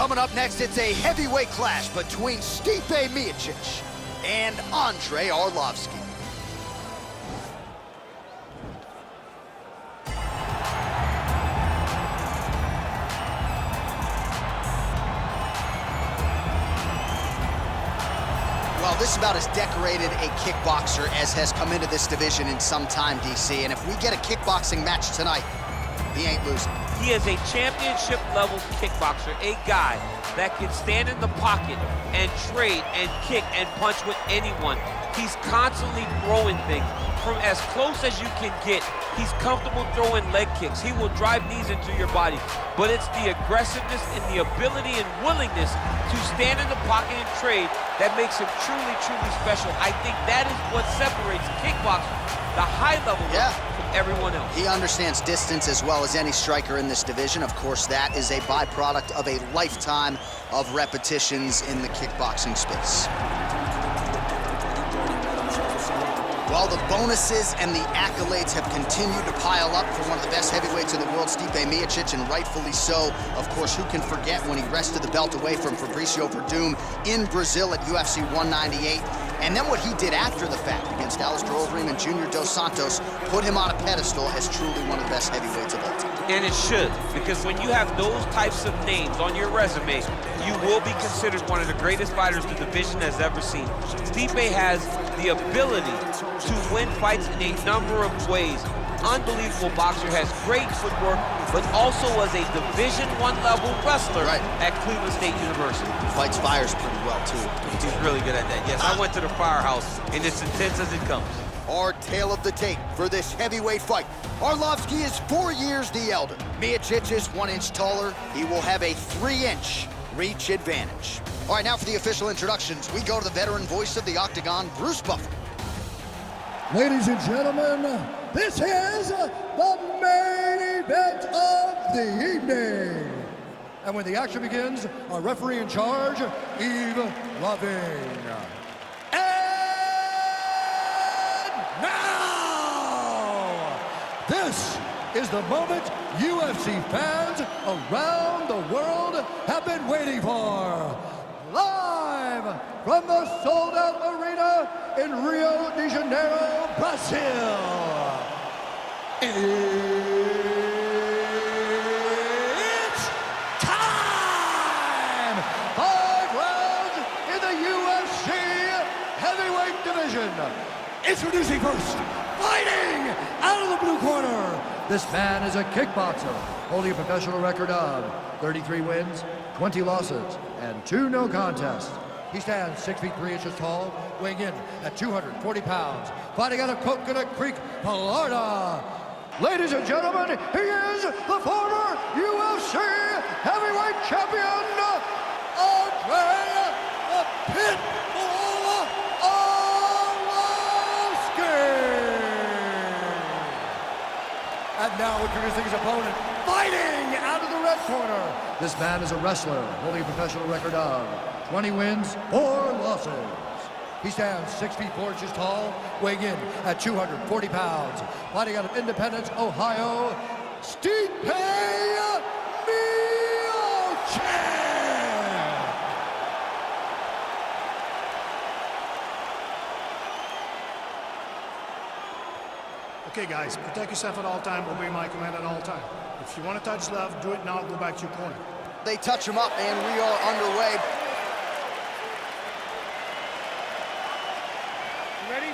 Coming up next, it's a heavyweight clash between Miyagich and Andrei Arlovski. Well, this is about as decorated a kickboxer as has come into this division in some time, DC. And if we get a kickboxing match tonight, he ain't losing. He is a championship-level kickboxer, a guy that can stand in the pocket and trade and kick and punch with anyone. He's constantly throwing things from as close as you can get. He's comfortable throwing leg kicks. He will drive knees into your body. But it's the aggressiveness and the ability and willingness to stand in the pocket and trade that makes him truly, truly special. I think that is what separates kickboxers, the high level from everyone else. He understands distance as well as any striker in this division. Of course, that is a byproduct of a lifetime of repetitions in the kickboxing space. Well, the bonuses and the accolades have continued to pile up for one of the best heavyweights in the world, Miyagich, and rightfully so. Of course, who can forget when he wrested the belt away from Fabricio Verdum in Brazil at UFC 198, and then what he did after the fact against Alistair Overeem and Junior Dos Santos put him on a pedestal as truly one of the best heavyweights of all time. And it should, because when you have those types of names on your resume, you will be considered one of the greatest fighters the division has ever seen. Stipe has the ability to win fights in a number of ways. Unbelievable boxer, has great footwork, but also was a Division I level wrestler at Cleveland State University. Fights fires pretty well, too. He's really good at that. Yes, I went to the firehouse, and it's intense as it comes. Our tale of the tape for this heavyweight fight. Arlovski is 4 years the elder. Miyagich is 1 inch taller. He will have a 3-inch reach advantage. All right, now for the official introductions, we go to the veteran voice of the Octagon, Bruce Buffer. Ladies and gentlemen, this is the main event of the evening. And when the action begins, our referee in charge, Yves Loving. And now, this is the moment UFC fans around the world have been waiting for. Live from the sold-out arena in Rio de Janeiro, Brazil. It's time! 5 rounds in the UFC heavyweight division. Introducing first, fighting out of the blue corner. This man is a kickboxer, holding a professional record of 33 wins, 20 losses, and 2 no contests. He stands 6 feet 3 inches tall, weighing in at 240 pounds, fighting out of Coconut Creek, Florida. Ladies and gentlemen, he is the former UFC heavyweight champion, Andrei the Pitbull Arlovski. And now introducing his opponent, fighting out of the red corner. This man is a wrestler, holding a professional record of 20 wins, 4 losses. He stands 6 feet 4 inches tall, weighing in at 240 pounds, fighting out of Independence, Ohio, Stipe Miocic. Okay, guys, protect yourself at all time, obey my command at all time. If you want to touch left, do it now, go back to your corner. They touch him up, and we are underway. You ready?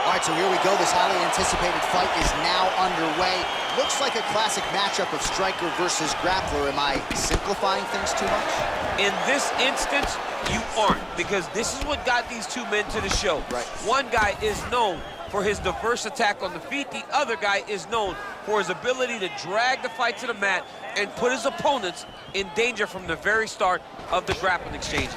All right, so here we go. This highly anticipated fight is now underway. Looks like a classic matchup of striker versus grappler. Am I simplifying things too much? In this instance, you aren't, because this is what got these two men to the show. Right. One guy is known for his diverse attack on the feet. The other guy is known for his ability to drag the fight to the mat and put his opponents in danger from the very start of the grappling exchanges.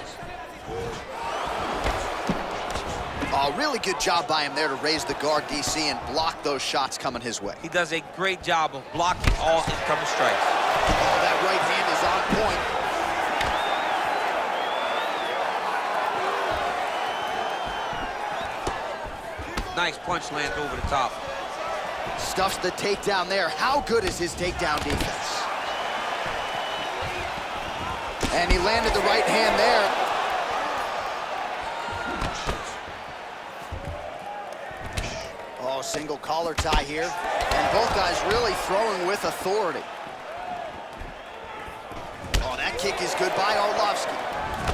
A really good job by him there to raise the guard, DC, and block those shots coming his way. He does a great job of blocking all incoming strikes. Oh, that right hand is on point. Nice punch lands over the top. Stuffs the takedown there. How good is his takedown defense? And he landed the right hand there. Oh, single collar tie here. And both guys really throwing with authority. Oh, that kick is good by Arlovski.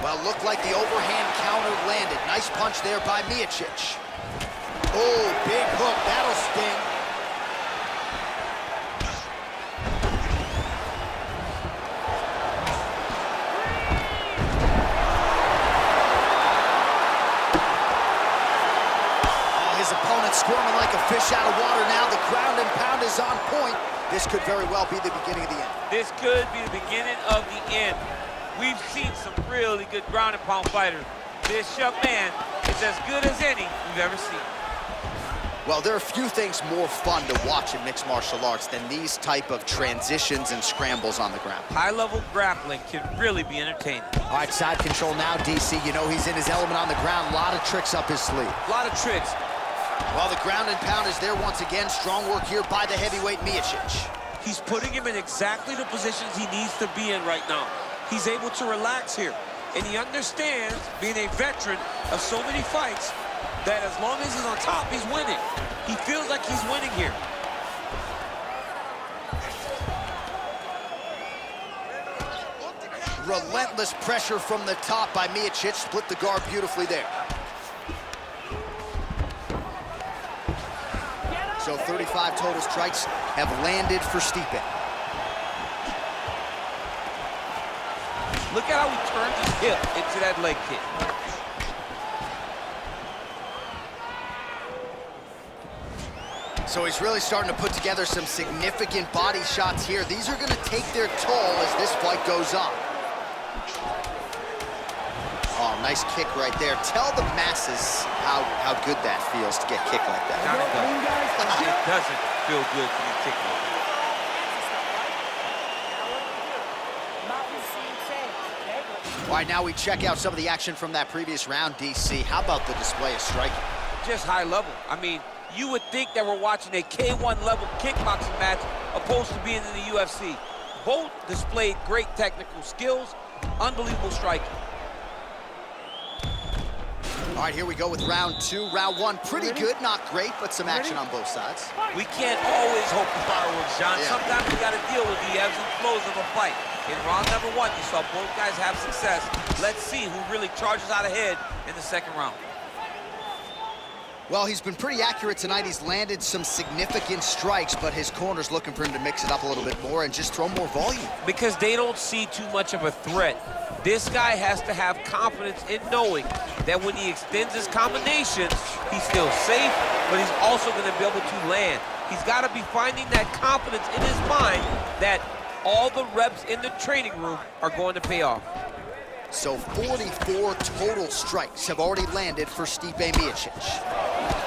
Well, looked like the overhand counter landed. Nice punch there by Miyagich. Oh, big hook. That'll sting. Squirming like a fish out of water now. The ground and pound is on point. This could very well be the beginning of the end. This could be the beginning of the end. We've seen some really good ground and pound fighters. This young man is as good as any we've ever seen. Well, there are few things more fun to watch in mixed martial arts than these type of transitions and scrambles on the ground. High-level grappling can really be entertaining. All right, side control now, DC. You know he's in his element on the ground. A lot of tricks up his sleeve. A lot of tricks. Well, the ground and pound is there once again. Strong work here by the heavyweight Miyagich. He's putting him in exactly the positions he needs to be in right now. He's able to relax here. And he understands, being a veteran of so many fights, that as long as he's on top, he's winning. He feels like he's winning here. Relentless pressure from the top by Miyagich. Split the guard beautifully there. So 35 total strikes have landed for Stipe. Look at how he turns his hip into that leg kick. So he's really starting to put together some significant body shots here. These are going to take their toll as this fight goes on. Oh, nice kick right there. Tell the masses how good that feels to get kicked like that. It doesn't feel good to be kicked like that. All right, now we check out some of the action from that previous round, DC. How about the display of striking? Just high level. I mean, you would think that we're watching a K1 level kickboxing match opposed to being in the UFC. Both displayed great technical skills, unbelievable striking. All right, here we go with round two. Round one, pretty good, not great, but some action on both sides. We can't always hope for fireworks, John. Yeah. Sometimes we got to deal with the ebbs and flows of a fight. In round number one, you saw both guys have success. Let's see who really charges out ahead in the second round. Well, he's been pretty accurate tonight. He's landed some significant strikes, but his corner's looking for him to mix it up a little bit more and just throw more volume. Because they don't see too much of a threat. This guy has to have confidence in knowing that when he extends his combinations, he's still safe, but he's also going to be able to land. He's got to be finding that confidence in his mind that all the reps in the training room are going to pay off. So 44 total strikes have already landed for Stipe Miocic.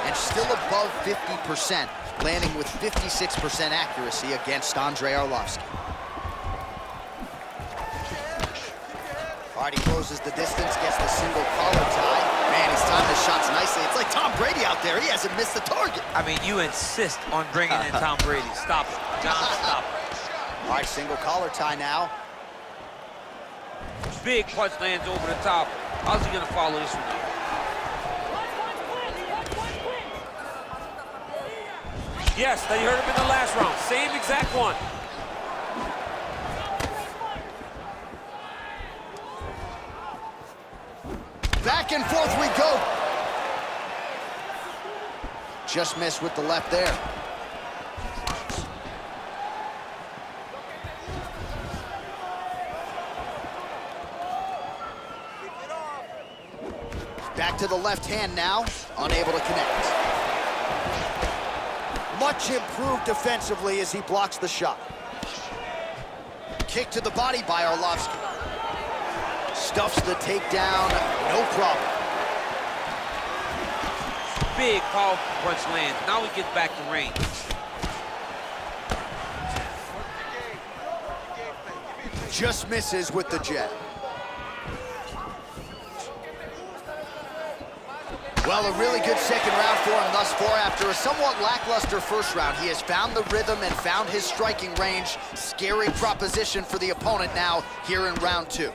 And still above 50%, landing with 56% accuracy against Andrei Arlovski. All right, he closes the distance, gets the single collar tie. Man, he's timed his shots nicely. It's like Tom Brady out there. He hasn't missed the target. I mean, you insist on bringing in Tom Brady. Stop it, John, stop it. All right, single collar tie now. Big punch lands over the top. How's he gonna follow this one? Yes, they heard him in the last round. Same exact one. Back and forth we go. Just missed with the left there. Back to the left hand now, unable to connect. Much improved defensively as he blocks the shot. Kick to the body by Arlovski. Stuffs the takedown, no problem. Big, powerful punch lands. Now he gets back to range. Just misses with the jab. Well, a really good second round for him thus far. After a somewhat lackluster first round, he has found the rhythm and found his striking range. Scary proposition for the opponent now here in round 2.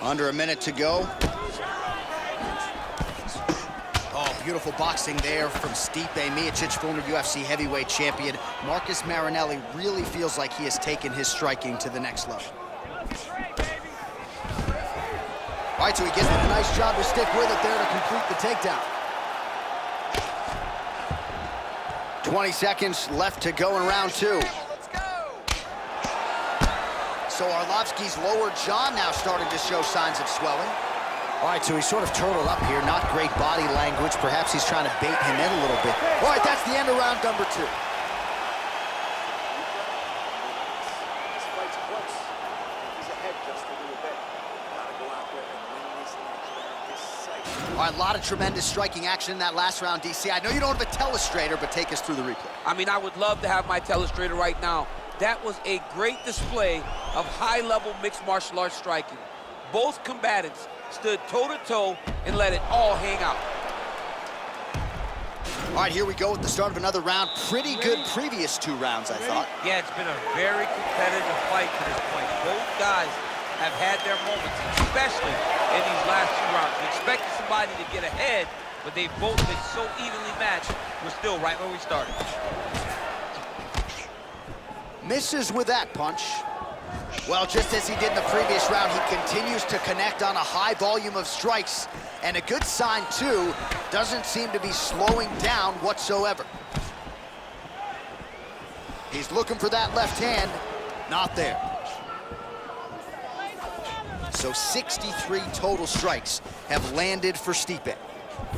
Under a minute to go. Oh, beautiful boxing there from Stipe Miocic, former UFC heavyweight champion. Marcus Marinelli really feels like he has taken his striking to the next level. All right, so he gives it a nice job to stick with it there to complete the takedown. 20 seconds left to go in round 2. So Arlovski's lower jaw now starting to show signs of swelling. All right, so he's sort of turtled up here. Not great body language. Perhaps he's trying to bait him in a little bit. All right, that's the end of round number 2. All right, a lot of tremendous striking action in that last round, DC. I know you don't have a telestrator, but take us through the replay. I mean, I would love to have my telestrator right now. That was a great display of high-level mixed martial arts striking. Both combatants stood toe-to-toe and let it all hang out. All right, here we go at the start of another round. Pretty good previous 2 rounds, I thought. Yeah, it's been a very competitive fight to this point. Both guys have had their moments, especially in these last 2 rounds. We expected somebody to get ahead, but they've both been so evenly matched. We're still right where we started. Misses with that punch. Well, just as he did in the previous round, he continues to connect on a high volume of strikes. And a good sign, too, doesn't seem to be slowing down whatsoever. He's looking for that left hand. Not there. So 63 total strikes have landed for Stipe.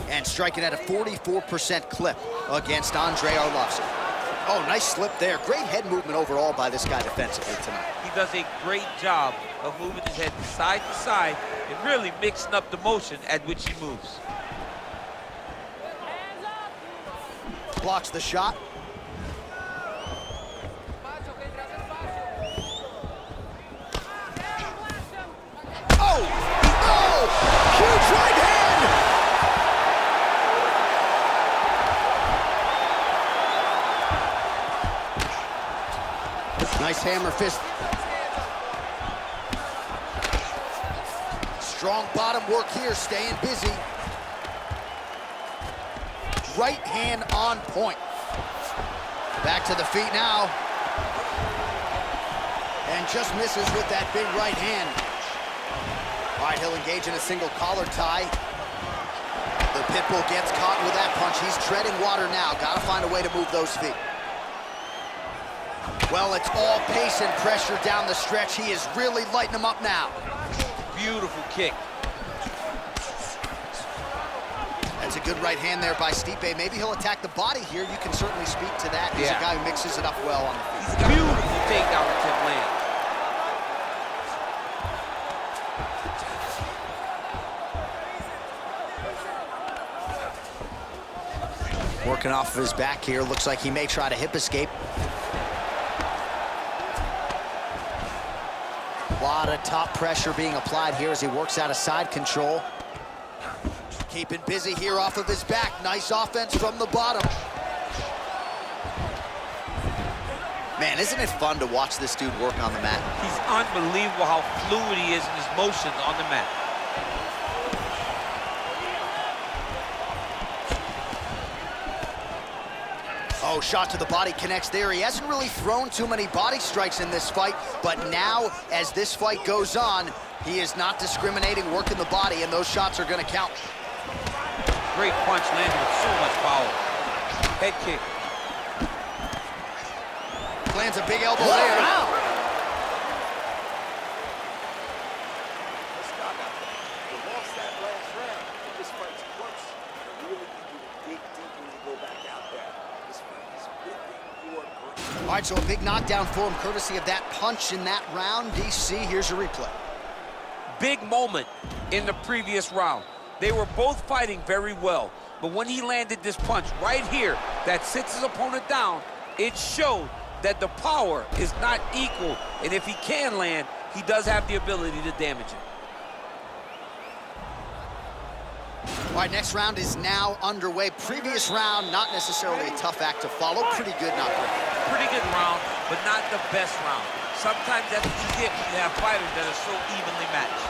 And striking at a 44% clip against Andrei Arlovski. Oh, nice slip there. Great head movement overall by this guy defensively tonight. He does a great job of moving his head side to side and really mixing up the motion at which he moves. Blocks the shot. Oh! Oh! Huge right hand! Nice hammer fist. Strong bottom work here, staying busy. Right hand on point. Back to the feet now. And just misses with that big right hand. All right, he'll engage in a single collar tie. The Pitbull gets caught with that punch. He's treading water now. Gotta find a way to move those feet. Well, it's all pace and pressure down the stretch. He is really lighting them up now. Beautiful kick. That's a good right hand there by Stipe. Maybe he'll attack the body here. You can certainly speak to that. He's a guy who mixes it up well on the feet. He's a beautiful takedown attempt land. Working off of his back here. Looks like he may try to hip escape. A lot of top pressure being applied here as he works out of side control. Keeping busy here off of his back. Nice offense from the bottom. Man, isn't it fun to watch this dude work on the mat? He's unbelievable how fluid he is in his motions on the mat. Oh, shot to the body connects there. He hasn't really thrown too many body strikes in this fight, but now, as this fight goes on, he is not discriminating, working the body, and those shots are going to count. Great punch landed with so much power. Head kick. Lands a big elbow there. Wow. All right, so a big knockdown for him, courtesy of that punch in that round. DC, here's your replay. Big moment in the previous round. They were both fighting very well, but when he landed this punch right here that sits his opponent down, it showed that the power is not equal, and if he can land, he does have the ability to damage it. All right, next round is now underway. Previous round, not necessarily a tough act to follow. Pretty good, not great. Pretty good round, but not the best round. Sometimes that's what you get when you have fighters that are so evenly matched.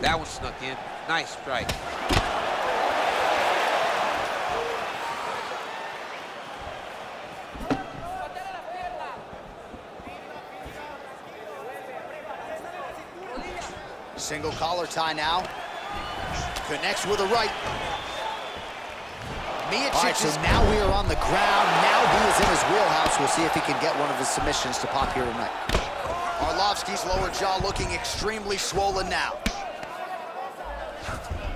That one snuck in. Nice strike. Single collar tie now. Connects with a right. Miyagich so now we are on the ground. Now he is in his wheelhouse. We'll see if he can get one of his submissions to pop here tonight. Arlovski's lower jaw looking extremely swollen now.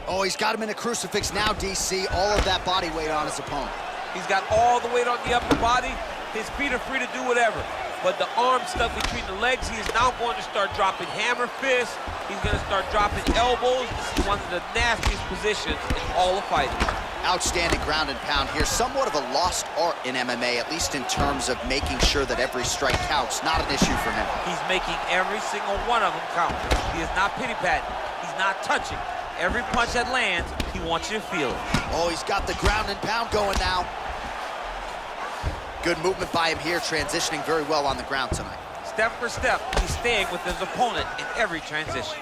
Oh, he's got him in a crucifix now, DC. All of that body weight on his opponent. He's got all the weight on the upper body. His feet are free to do whatever. But the arm stuff between the legs, he is now going to start dropping hammer fists. He's going to start dropping elbows. This is one of the nastiest positions in all of fighting. Outstanding ground and pound here. Somewhat of a lost art in MMA, at least in terms of making sure that every strike counts. Not an issue for him. He's making every single one of them count. He is not pity-patting. He's not touching. Every punch that lands, he wants you to feel it. Oh, he's got the ground and pound going now. Good movement by him here, transitioning very well on the ground tonight. Step for step, he's staying with his opponent in every transition.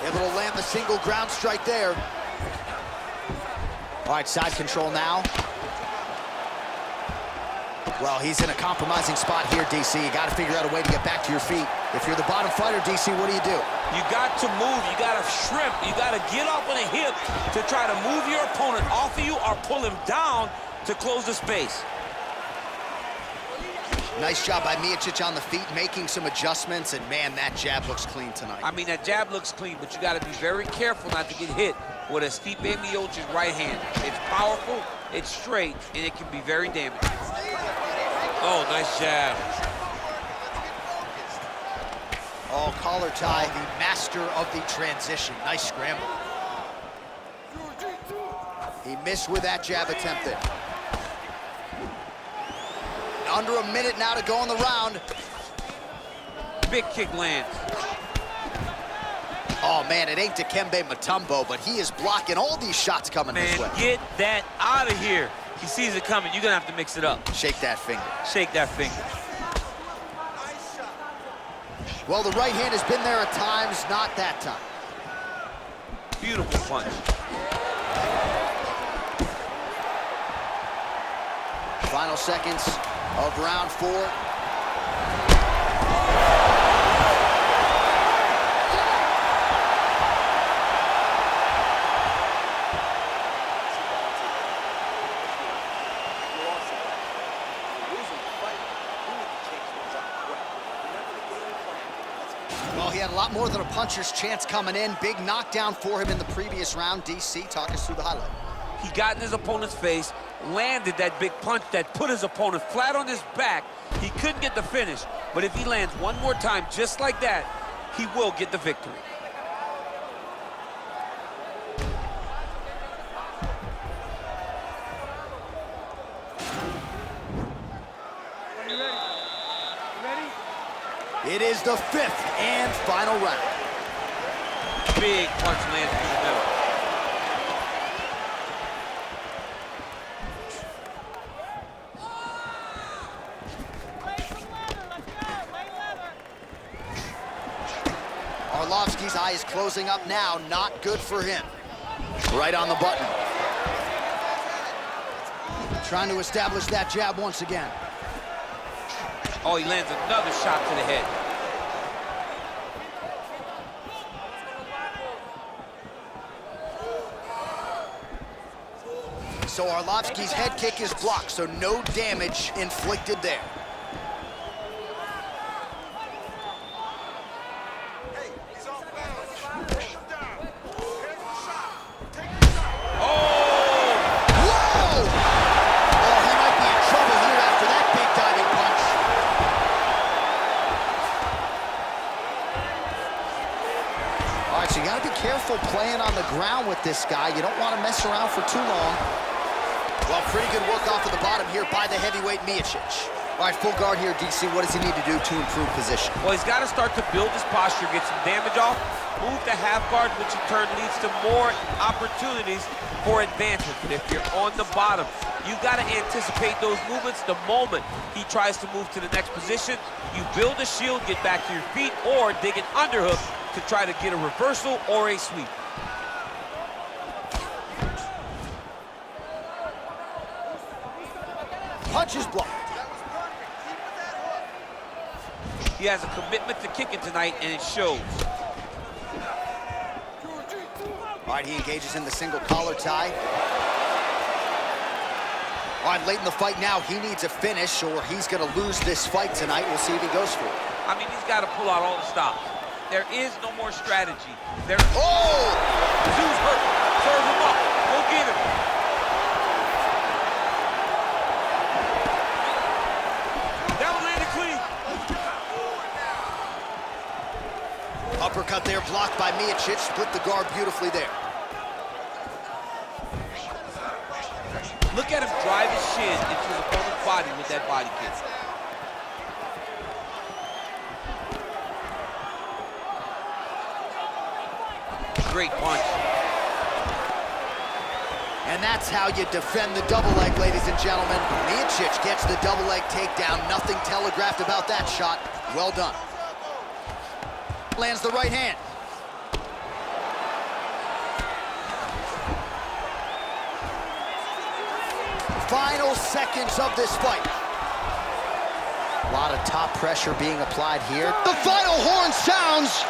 Able to land the single ground strike there. All right, side control now. Well, he's in a compromising spot here, DC. You got to figure out a way to get back to your feet. If you're the bottom fighter, DC, what do? You got to move. You got to shrimp. You got to get off on a hip to try to move your opponent off of you or pull him down to close the space. Nice job by Miyagich on the feet, making some adjustments, and man, that jab looks clean tonight. I mean, that jab looks clean, but you got to be very careful not to get hit with a Stipe Miocich's right hand. It's powerful, it's straight, and it can be very damaging. Oh, nice jab. Oh, collar tie, the master of the transition. Nice scramble. He missed with that jab attempt there. Under a minute now to go on the round. Big kick lands. Oh, man, it ain't Dikembe Mutombo, but he is blocking all these shots coming his way. Man, get that out of here. He sees it coming. You're going to have to mix it up. Shake that finger. Shake that finger. Well, the right hand has been there at times, not that time. Beautiful punch. Final seconds of round 4. Well, he had a lot more than a puncher's chance coming in. Big knockdown for him in the previous round. DC, talk us through the highlight. He got in his opponent's face, landed that big punch that put his opponent flat on his back. He couldn't get the finish, but if he lands one more time just like that, he will get the victory. Are you ready? You ready? It is the 5th and final round. Big punch lands through the middle. Arlovski's eye is closing up now. Not good for him. Right on the button. Trying to establish that jab once again. Oh, he lands another shot to the head. So Arlovski's head kick is blocked, so no damage inflicted there. Careful playing on the ground with this guy. You don't want to mess around for too long. Well, pretty good work off of the bottom here by the heavyweight Miyagich. All right, full guard here, DC. What does he need to do to improve position? Well, he's got to start to build his posture, get some damage off, move to half guard, which in turn leads to more opportunities for advancement. But if you're on the bottom, you got to anticipate those movements the moment he tries to move to the next position. You build a shield, get back to your feet, or dig an underhook to try to get a reversal or a sweep. Punches blocked. He has a commitment to kicking tonight, and it shows. All right, he engages in the single collar tie. All right, late in the fight now, he needs a finish or he's gonna lose this fight tonight. We'll see if he goes for it. I mean, he's got to pull out all the stops. There is no more strategy. Oh! Zeus hurt. Serve him up. Go get him. That one landed clean. Uppercut there, blocked by Miyagich. Split the guard beautifully there. Look at him drive his shin into his opponent's body with that body kick. Great punch. And that's how you defend the double leg, ladies and gentlemen. Miyagich gets the double leg takedown. Nothing telegraphed about that shot. Well done. Lands the right hand. Final seconds of this fight. A lot of top pressure being applied here. The final horn sounds.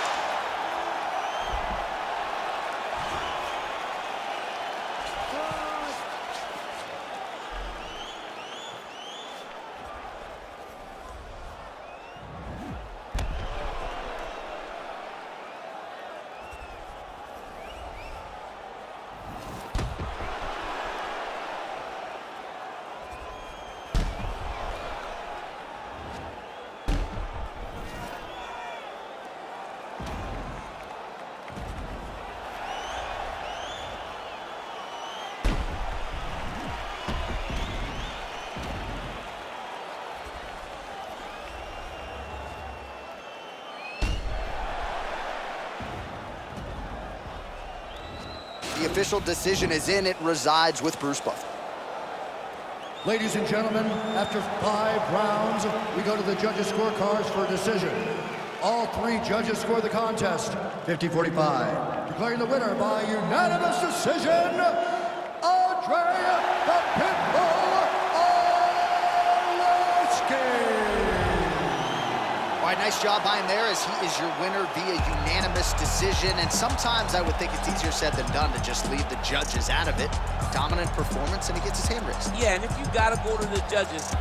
The official decision is in. It resides with Bruce Buffer. Ladies and gentlemen, after 5 rounds, we go to the judges' scorecards for a decision. All 3 judges score the contest 50-45. Declaring the winner by unanimous decision, Andrade the Pitbull Arlovski. All right, nice job by him there as he is your winner via unanimous decision. And sometimes I would think it's easier said than done to just leave the judges out of it. Dominant performance, and he gets his hand raised. Yeah, and if you got to go to the judges,